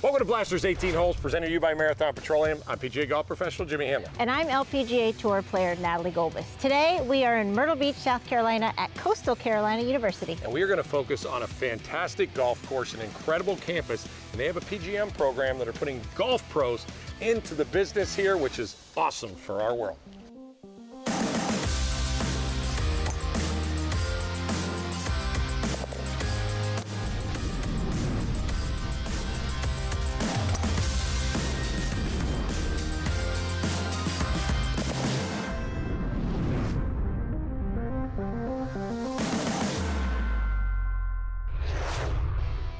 Welcome to Blasters 18 Holes, presented to you by Marathon Petroleum. I'm PGA golf professional Jimmy Hanlin. And I'm LPGA Tour player Natlie Gulbis. Today we are in Myrtle Beach, South Carolina at Coastal Carolina University. And we are going to focus on a fantastic golf course, an incredible campus, and they have a PGM program that are putting golf pros into the business here, which is awesome for our world.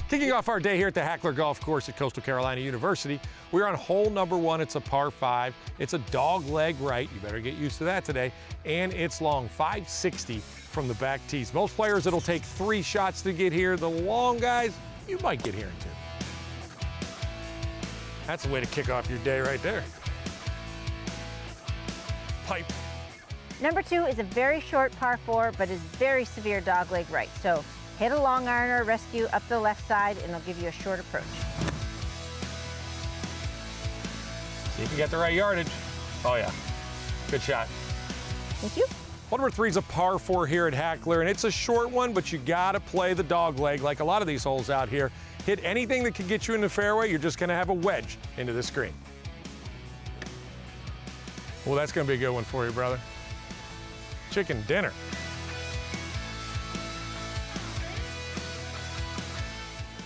Kicking off our day here at the Hackler Golf Course at Coastal Carolina University, we're on hole number 1. It's a par 5. It's a dog leg right. You better get used to that today. And it's long, 560 from the back tees. Most players, it'll take 3 shots to get here. The long guys, you might get here in 2. That's the way to kick off your day right there. Pipe. Number 2 is a very short par 4, but is very severe dog leg right. So hit a long iron or rescue up the left side, and it'll give you a short approach. See if you get the right yardage. Oh yeah, good shot. Thank you. Hole number 3 is a par 4 here at Hackler, and it's a short one, but you gotta play the dog leg like a lot of these holes out here. Hit anything that can get you in the fairway, you're just gonna have a wedge into the screen. Well, that's gonna be a good one for you, brother. Chicken dinner.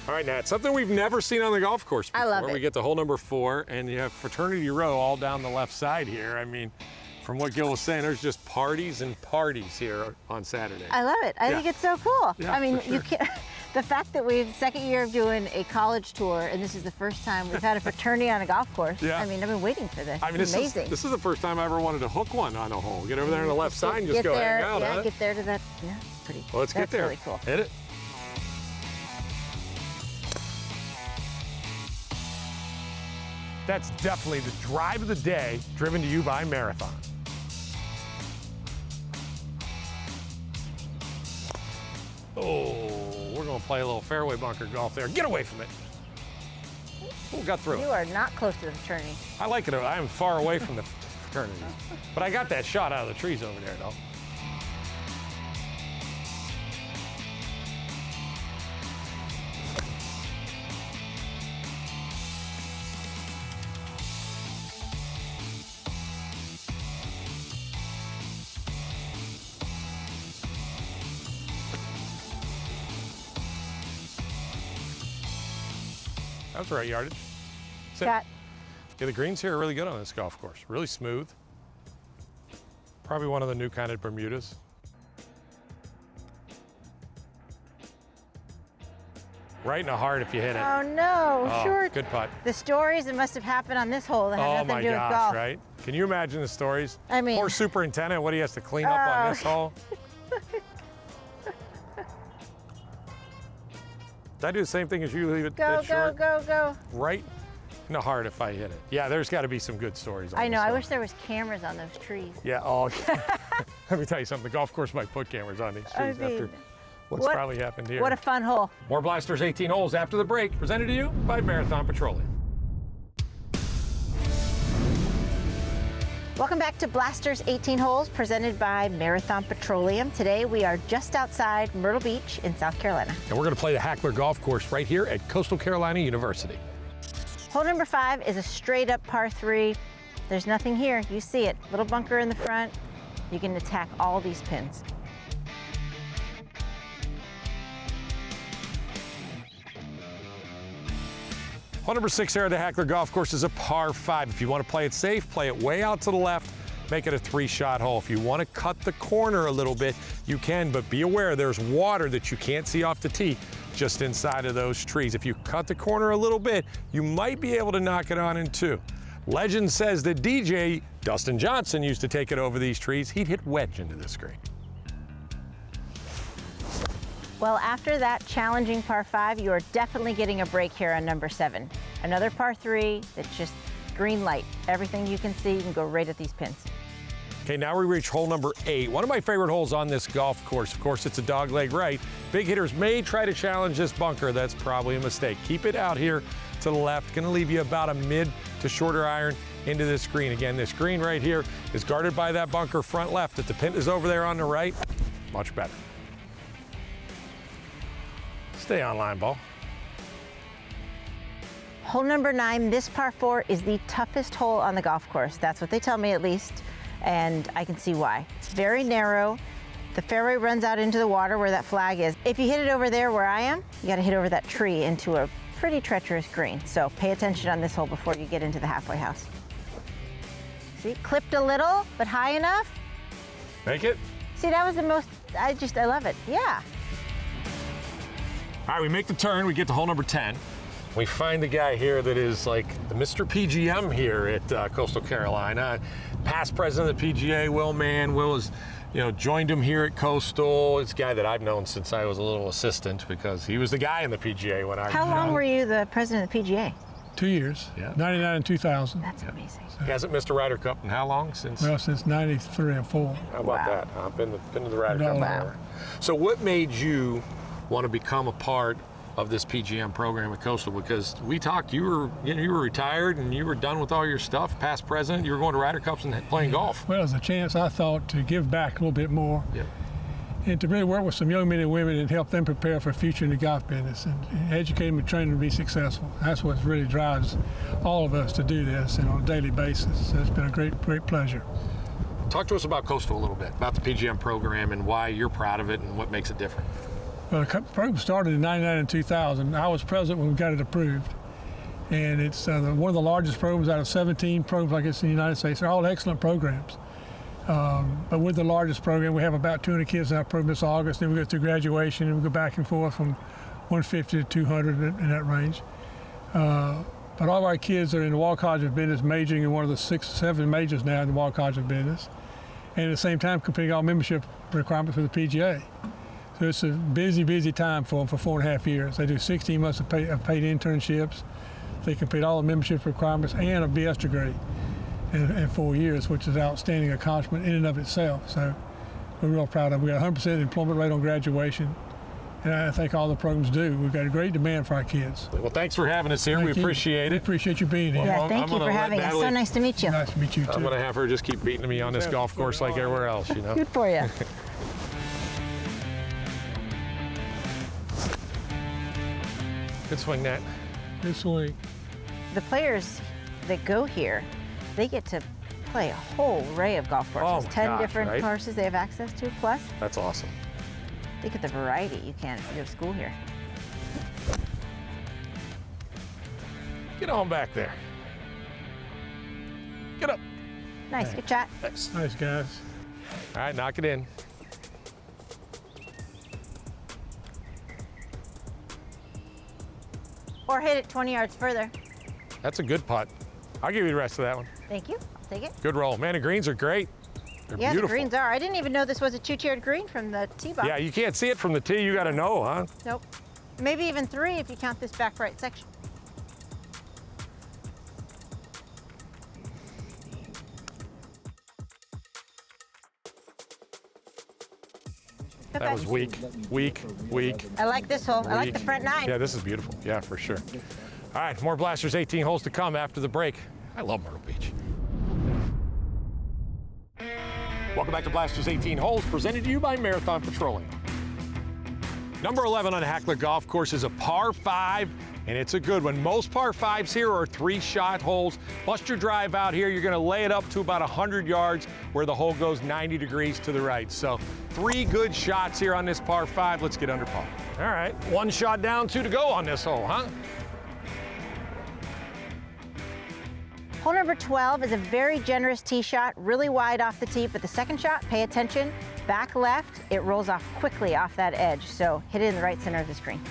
All right, Nat, something we've never seen on the golf course before. I love it. We get to hole number 4, and you have fraternity row all down the left side here. I mean, from what Gil was saying, there's just parties and parties here on Saturday. I love it. I think it's so cool. Yeah, I mean, for sure. you can't, the fact that we've second year of doing a college tour, and this is the first time we've had a fraternity on a golf course. Yeah. I mean, I've been waiting for this. I mean, it's amazing. This is the first time I ever wanted to hook one on a hole. Get over there on the left side and just Get go there, hang out, yeah, huh? get there to that. Yeah, pretty. Well, let's get there. That's really cool. Hit it. That's definitely the drive of the day, driven to you by Marathon. Oh, we're gonna play a little fairway bunker golf there. Get away from it. Oh, got through. You are not close to the fraternity. I like it. I am far away from the fraternities. But I got that shot out of the trees over there, though. That was the right yardage. Sit. Got Yeah, the greens here are really good on this golf course. Really smooth. Probably one of the new kind of Bermudas. Right in the heart if you hit it. Oh no, Oh, short. good putt. The stories that must have happened on this hole that have Oh nothing my to do with gosh, golf. right? Can you imagine the stories? I mean- Poor superintendent, what he has to clean up on this hole. Did I do the same thing as you? Leave it Go, dead go, short? go, go. Right in the heart if I hit it. Yeah, there's got to be some good stories on I know, this I hole. wish there was cameras on those trees. Yeah, oh, let me tell you something. The golf course might put cameras on these trees I mean, after what's probably happened here. What a fun hole. More Blasters 18 Holes after the break, presented to you by Marathon Petroleum. Welcome back to Blasters 18 Holes, presented by Marathon Petroleum. Today we are just outside Myrtle Beach in South Carolina. And we're going to play the Hackler Golf Course right here at Coastal Carolina University. Hole number 5 is a straight up par 3. There's nothing here, you see it. Little bunker in the front. You can attack all these pins. Hole number 6 here at the Hackler Golf Course is a par 5. If you want to play it safe, play it way out to the left, make it a 3-shot hole. If you want to cut the corner a little bit, you can, but be aware there's water that you can't see off the tee just inside of those trees. If you cut the corner a little bit, you might be able to knock it on in 2. Legend says that DJ Dustin Johnson used to take it over these trees. He'd hit wedge into this green. Well, after that challenging par 5, you are definitely getting a break here on number 7. Another par 3 that's just green light. Everything you can see, you can go right at these pins. Okay, now we reach hole number 8. One of my favorite holes on this golf course. Of course, it's a dogleg right. Big hitters may try to challenge this bunker. That's probably a mistake. Keep it out here to the left. Gonna leave you about a mid to shorter iron into this green. Again, this green right here is guarded by that bunker front left. If the pin is over there on the right, much better. Stay on line, ball. Hole number 9, this par 4 is the toughest hole on the golf course. That's what they tell me, at least, and I can see why. It's very narrow. The fairway runs out into the water where that flag is. If you hit it over there where I am, you got to hit over that tree into a pretty treacherous green. So pay attention on this hole before you get into the halfway house. See, clipped a little, but high enough. Make it. See, that was the most, I love it, yeah. All right, we make the turn, we get to hole number 10. We find the guy here that is like the Mr. PGM here at Coastal Carolina. Past president of the PGA, Will Mann. Will has, joined him here at Coastal. It's a guy that I've known since I was a little assistant because he was the guy in the PGA when I was How long young. were you the president of the PGA? 2 years, Yeah. 99 and 2000. That's amazing. He hasn't missed a Ryder Cup in how long? Since? Well, since 93 and 4. How about Wow. that? I've been to the Ryder Cup. Wow. Hour. So what made you want to become a part of this PGM program at Coastal? Because we talked, you were retired and you were done with all your stuff, past president, you were going to Ryder Cups and playing golf. Well, it was a chance, I thought, to give back a little bit more Yeah. and to really work with some young men and women and help them prepare for a future in the golf business and educate them and train them to be successful. That's what really drives all of us to do this and on a daily basis. So it's been a great pleasure. Talk to us about Coastal a little bit, about the PGM program and why you're proud of it and what makes it different. Well, the program started in 99 and 2000. I was president when we got it approved. And it's one of the largest programs out of 17 programs like this in the United States. They're all excellent programs. But we're the largest program. We have about 200 kids in our program this August. Then we go through graduation and we go back and forth from 150 to 200 in that range. But all of our kids are in the Wall College of Business, majoring in one of the 6 or 7 majors now in the Wall College of Business. And at the same time, completing all membership requirements for the PGA. So it's a busy time for them for 4.5 years. They do 16 months of paid internships. They complete all the membership requirements and a BS degree in 4 years, which is an outstanding accomplishment in and of itself. So we're real proud of it. We got 100% employment rate on graduation, and I think all the programs do. We've got a great demand for our kids. Well, thanks for having us here. Thank We you. appreciate We it. appreciate you being here. Yeah, I'm thank you gonna for let having us. So Natlie- nice to meet you. Nice to meet you, too. I'm going to have her just keep beating me on this golf course like everywhere else, Good for you. Good swing, Nat. Good swing. The players that go here, they get to play a whole array of golf courses. Oh my 10 gosh, different right? courses they have access to, plus That's awesome. they get the variety you can if you go to school here. Get on back there. Get up. Nice, good shot. Thanks. Nice, guys. All right, knock it in. Or hit it 20 yards further. That's a good putt. I'll give you the rest of that one. Thank you, I'll take it. Good roll. Man, the greens are great. They're Yeah, beautiful. the greens are. I didn't even know this was a 2-tiered green from the tee box. Yeah, you can't see it from the tee. You got to know, huh? Nope. Maybe even 3 if you count this back right section. That was weak. I like this hole. I like the Weak. front 9. Yeah, this is beautiful. Yeah, for sure. All right, more Blasters 18 holes to come after the break. I love Myrtle Beach. Welcome back to Blasters 18 Holes, presented to you by Marathon Petroleum. Number 11 on Hackler Golf Course is a par 5, and it's a good one. Most par 5s here are 3-shot holes. Bust your drive out here. You're going to lay it up to about 100 yards where the hole goes 90 degrees to the right. So 3 good shots here on this par 5. Let's get under par. All right, 1 shot down, 2 to go on this hole, huh? Hole number 12 is a very generous tee shot, really wide off the tee, but the second shot, pay attention, back left, it rolls off quickly off that edge, so hit it in the right center of the screen.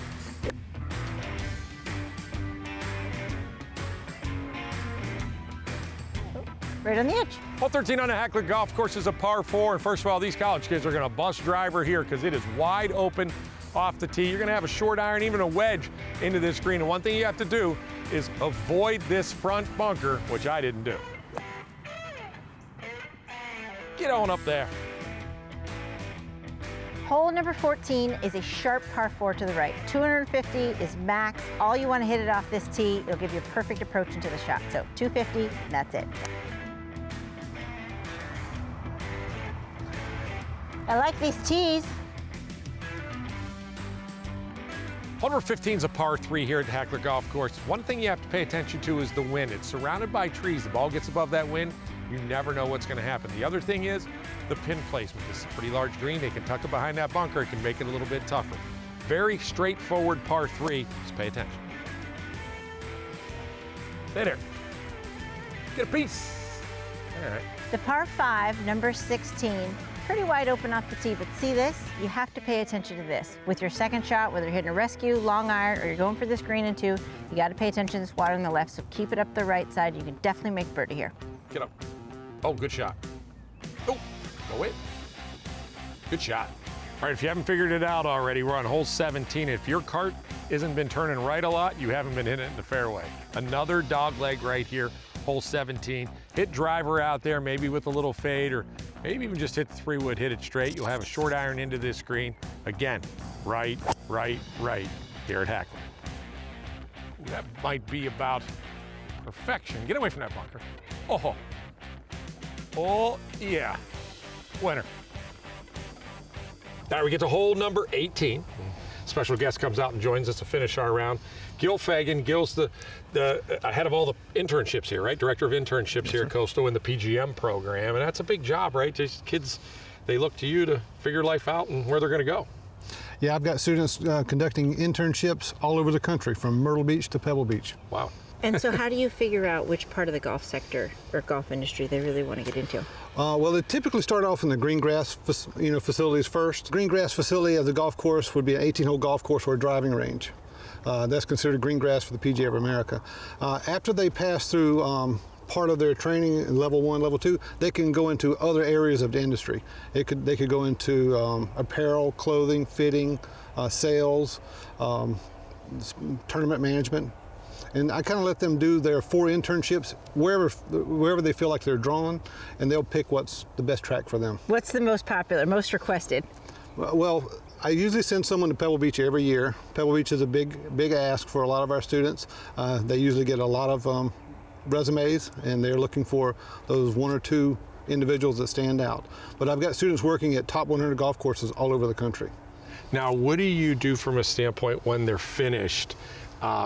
Right on the edge. Hole 13 on the Hackler Golf Course is a par 4, and first of all, these college kids are going to bust driver here because it is wide open off the tee. You're going to have a short iron, even a wedge into this green, and one thing you have to do is avoid this front bunker, which I didn't do. Get on up there. Hole number 14 is a sharp par 4 to the right. 250 is max. All you want to hit it off this tee. It'll give you a perfect approach into the shot. So 250, that's it. I like these tees. Hole number 15 is a par 3 here at Hackler Golf Course. One thing you have to pay attention to is the wind. It's surrounded by trees. The ball gets above that wind, you never know what's going to happen. The other thing is the pin placement. This is a pretty large green. They can tuck it behind that bunker. It can make it a little bit tougher. Very straightforward par 3. Just pay attention. Stay there. Get a piece. All right. The par 5, number 16, pretty wide open off the tee, but see this? You have to pay attention to this. With your second shot, whether you're hitting a rescue, long iron, or you're going for this green in 2, you got to pay attention to this water on the left, so keep it up the right side. You can definitely make birdie here. Get up. Oh, good shot. Oh, go in. Good shot. All right, if you haven't figured it out already, we're on hole 17. If your cart hasn't been turning right a lot, you haven't been hitting it in the fairway. Another dog leg right here, hole 17. Hit driver out there, maybe with a little fade, or maybe even just hit the 3-wood, hit it straight. You'll have a short iron into this green. Again, right here at Hackler. Ooh, that might be about perfection. Get away from that bunker. Oh, yeah. Winner. All right, we get to hole number 18. Special guest comes out and joins us to finish our round. Gil Fagan. Gil's the head of all the internships here, right? Director of internships here at Coastal in the PGM program. And that's a big job, right? Just kids, they look to you to figure life out and where they're going to go. Yeah, I've got students conducting internships all over the country, from Myrtle Beach to Pebble Beach. Wow. And so how do you figure out which part of the golf sector or golf industry they really want to get into? Well, they typically start off in the green grass facilities first. Green grass facility of the golf course would be an 18-hole golf course or a driving range. That's considered green grass for the PGA of America. After they pass through part of their training in level 1, level 2, they can go into other areas of the industry. They could go into apparel, clothing, fitting, sales, tournament management. And I kind of let them do their 4 internships wherever they feel like they're drawn, and they'll pick what's the best track for them. What's the most popular, most requested? Well, I usually send someone to Pebble Beach every year. Pebble Beach is a big ask for a lot of our students. They usually get a lot of resumes, and they're looking for those 1 or 2 individuals that stand out. But I've got students working at top 100 golf courses all over the country. Now, what do you do from a standpoint when they're finished?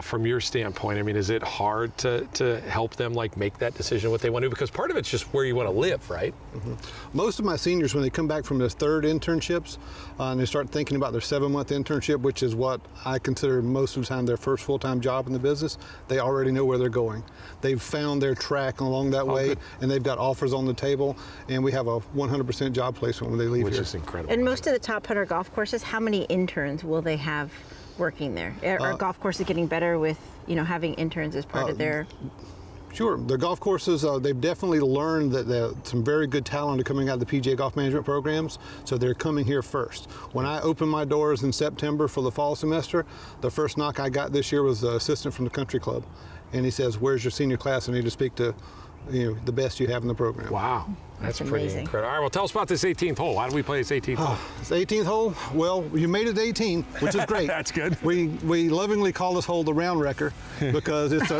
From your standpoint, I mean, is it hard to help them like make that decision what they want to do? Because part of it's just where you want to live, right? Mm-hmm. Most of my seniors, when they come back from their 3rd internships, and they start thinking about their 7-month internship, which is what I consider most of the time their first full-time job in the business, they already know where they're going. They've found their track along that way, and they've got offers on the table, and we have a 100% job placement when they leave Which here. is incredible. And most of the top 100 golf courses, how many interns will they have working there? Are golf courses getting better with, having interns as part of their... Sure. The golf courses, they've definitely learned that some very good talent are coming out of the PGA golf management programs, so they're coming here first. When I opened my doors in September for the fall semester, the first knock I got this year was the assistant from the country club. And he says, "Where's your senior class? I need to speak to the best you have in the program." Wow. That's pretty amazing. incredible. All right, well, tell us about this 18th hole. Why do we play this 18th hole? This 18th hole, well, you made it to 18, which is great. That's good. We lovingly call this hole the round wrecker because it's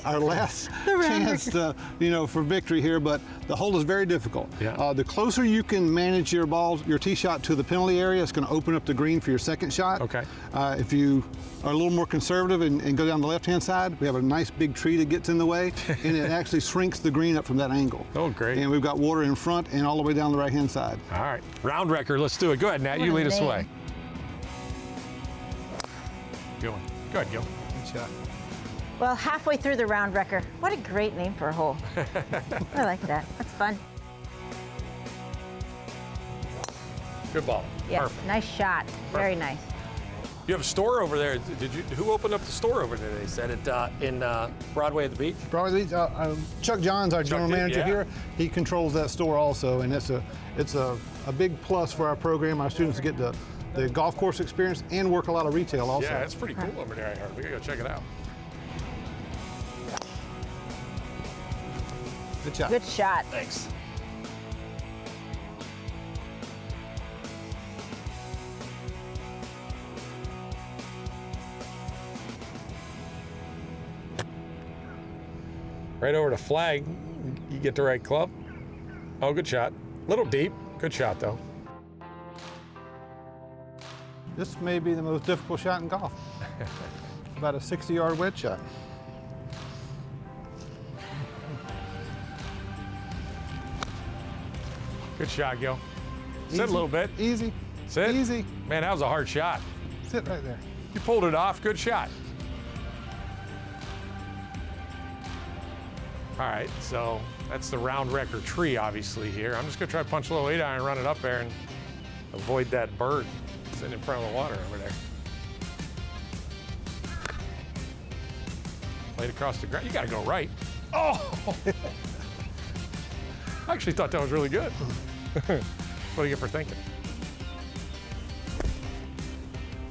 our last chance for victory here, but the hole is very difficult. Yeah. The closer you can manage your tee shot to the penalty area, it's going to open up the green for your second shot. Okay. If you are a little more conservative and go down the left-hand side, we have a nice big tree that gets in the way, and it actually shrinks the green up from that angle. Oh, great. And we've got water in front and all the way down the right-hand side. All right, round wrecker, let's do it. Go ahead, Nat, you lead us away. Good one. Go ahead, Gil. Good shot. Well, halfway through the round wrecker. What a great name for a hole. I like that. That's fun. Good ball. Yeah, Perfect. nice shot. Very nice. You have a store over there. Who opened up the store over there? They said it in Broadway at the beach. Broadway, Chuck Johns, our general manager here, he controls that store also, and it's a big plus for our program. Our students get the golf course experience and work a lot of retail also. Yeah, it's pretty cool over there. I heard. We gotta go check it out. Good shot. Good shot. Thanks. Right over the flag. You get the right club. Oh, good shot. Little deep. Good shot, though. This may be the most difficult shot in golf. About a 60-yard wedge shot. Good shot, Gil. Sit a little bit. Easy. Sit. Easy. Man, that was a hard shot. Sit right there. You pulled it off. Good shot. All right, so that's the round wrecker tree, obviously, here. I'm just going to try to punch a little 8-iron and run it up there and avoid that bird sitting in front of the water over there. Played across the ground. You got to go right. Oh! I actually thought that was really good. What do you get for thinking?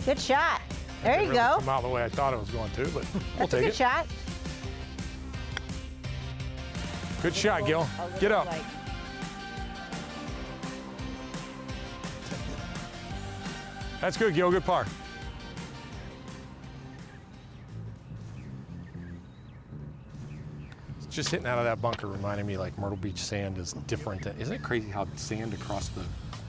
Good shot. There you Didn't really go. come out the way I thought it was going to, but we'll That's a take good it. shot. Good shot, Gil. Get up. That's good, Gil. Good par. Just hitting out of that bunker reminded me like Myrtle Beach sand is different. Isn't it crazy how sand across the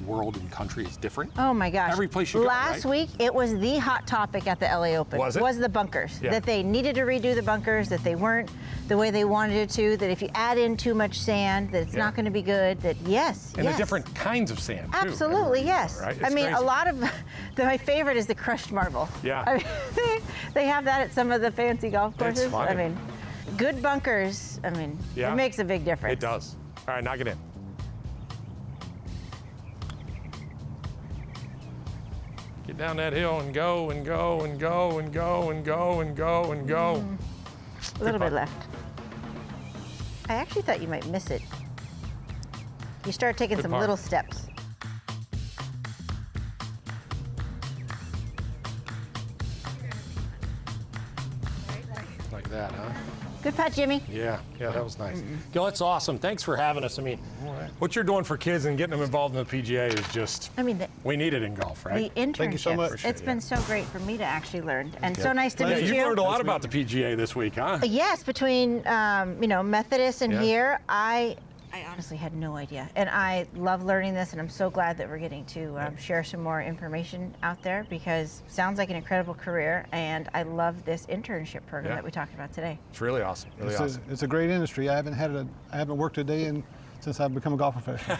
world and country is different? Oh my gosh. Every place you go, Last right? week, it was the hot topic at the LA Open. Was it? Was the bunkers. Yeah. That they needed to redo the bunkers, that they weren't the way they wanted it to, that if you add in too much sand, that it's Yeah. not going to be good, that yes, And yes. the different kinds of sand, too. Absolutely, everywhere you yes. go, right? I It's mean, crazy. a lot of, my favorite is the crushed marble. Yeah. I mean, they have that at some of the fancy golf It's courses. funny. I mean, good bunkers, I mean, Yeah. it makes a big difference. It does. All right, knock it in. Get down that hill and go and go and go and go and go and go and go. A little putt. bit left. I actually thought you might miss it. You start taking Good some par. little steps. Like that, huh? Good putt, Jimmy. Yeah, that was nice. Gil, that's awesome. Thanks for having us. I mean, what you're doing for kids and getting them involved in the PGA is just, I mean, we need it in golf, right? the internships. Thank you so much. It's Appreciate it, been so great for me to actually learn, and so nice to Yeah, meet you've you. learned a lot about the PGA this week, huh? Yes, between Methodist and Yeah. here, I honestly had no idea, and I love learning this, and I'm so glad that we're getting to share some more information out there because it sounds like an incredible career, and I love this internship program Yeah. that we talked about today. It's really awesome. Really awesome. It's a great industry. I haven't worked a day since I've become a golf professional.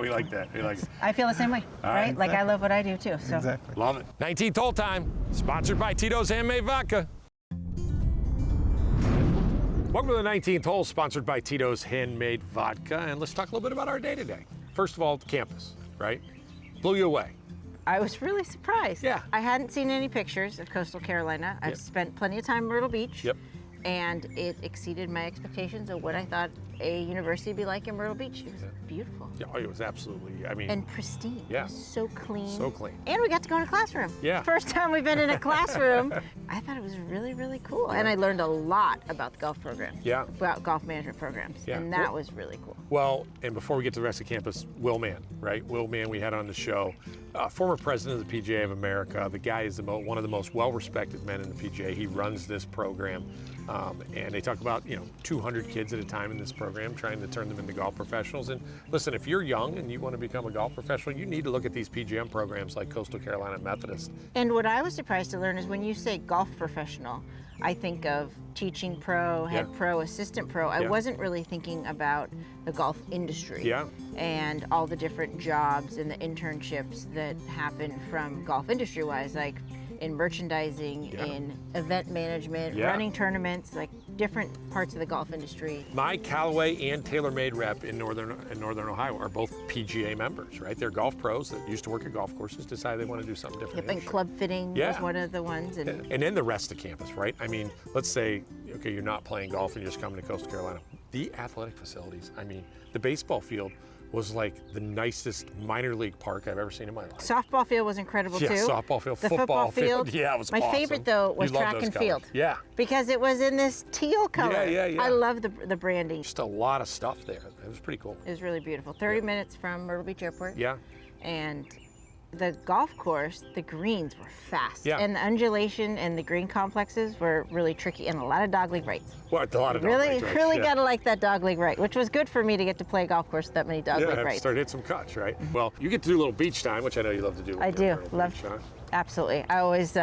We like that. We like it. I feel the same way, All right? right. Like I love what I do too. So. Exactly. Love it. 19th hole time, sponsored by Tito's Handmade Vodka. Welcome to the 19th hole, sponsored by Tito's Handmade Vodka. And let's talk a little bit about our day today. First of all, the campus, right? Blew you away. I was really surprised. Yeah. I hadn't seen any pictures of Coastal Carolina. I've Yep. spent plenty of time in Myrtle Beach. Yep. And it exceeded my expectations of what I thought a university would be like in Myrtle Beach. It was beautiful Yeah, it was absolutely, I mean, and pristine. Yeah. It was so clean. So clean. And we got to go in a classroom. Yeah. First time we've been in a classroom. I thought it was really, really cool. And I learned a lot about the golf program. Yeah. About golf management programs. Yeah. And that was really cool. well, and before we get to the rest of campus, Will Mann, right? Will Mann, we had on the show, former president of the PGA of America. The guy is one of the most well-respected men in the PGA. He runs this program. And they talk about, 200 kids at a time in this program, trying to turn them into golf professionals. And listen, if you're young and you want to become a golf professional, you need to look at these PGM programs like Coastal Carolina Methodist. And what I was surprised to learn is when you say golf professional, I think of teaching pro, head Yeah. pro, assistant pro. I Yeah. wasn't really thinking about the golf industry Yeah. and all the different jobs and the internships that happen from golf industry-wise, like in merchandising, Yeah. in event management, Yeah. running tournaments, like different parts of the golf industry. My Callaway and TaylorMade rep in Northern Ohio are both PGA members, right? They're golf pros that used to work at golf courses, decided they want to do something different. Yep, in and the club fitting Yeah. was one of the ones. And And then the rest of campus, right? I mean, let's say, okay, you're not playing golf and you're just coming to Coastal Carolina. The athletic facilities, I mean, the baseball field was like the nicest minor league park I've ever seen in my life. softball field was incredible Yeah, too. softball field, the football field. field. Yeah, it was My awesome. favorite though was You love track those and colors. field. Yeah, Because it was in this teal color. yeah. I love the branding. just a lot of stuff there. It was pretty cool. It was really beautiful. 30 minutes from Myrtle Beach Airport. Yeah, And The golf course, the greens were fast. Yeah. And the undulation and the green complexes were really tricky, and a lot of dogleg rights. Well, a lot of Really, dogleg rights, really yeah. gotta like that dogleg right, which was good for me to get to play a golf course with that many dogleg Yeah, rights. start hitting some cuts, right? Well, you get to do a little beach time, which I know you love to do. I do, love. Absolutely. I always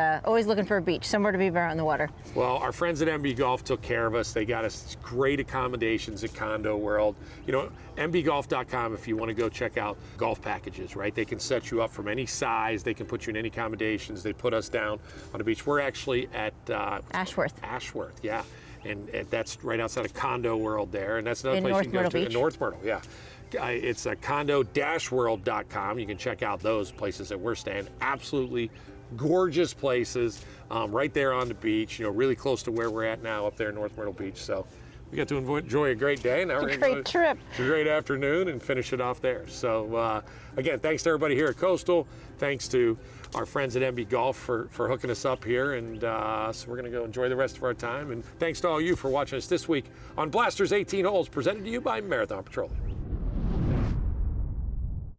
looking for a beach, somewhere to be around in the water. Well, our friends at MB Golf took care of us. They got us great accommodations at Condo World. You know, mbgolf.com if you want to go check out golf packages, right? They can set you up from any size. They can put you in any accommodations. They put us down on the beach. We're actually at Ashworth. Ashworth, yeah. And that's right outside of Condo World there. And that's another In place North you can go Myrtle to. Beach. In North Myrtle, yeah. It's condo-world.com. You can check out those places that we're staying. Absolutely gorgeous places right there on the beach, you know, really close to where we're at now up there in North Myrtle Beach. So we got to enjoy a great day. Now we're Great trip. It's a great afternoon and finish it off there. So again, thanks to everybody here at Coastal. Thanks to our friends at MB Golf for hooking us up here. And so we're going to go enjoy the rest of our time. And thanks to all you for watching us this week on Blasters 18 Holes, presented to you by Marathon Petroleum.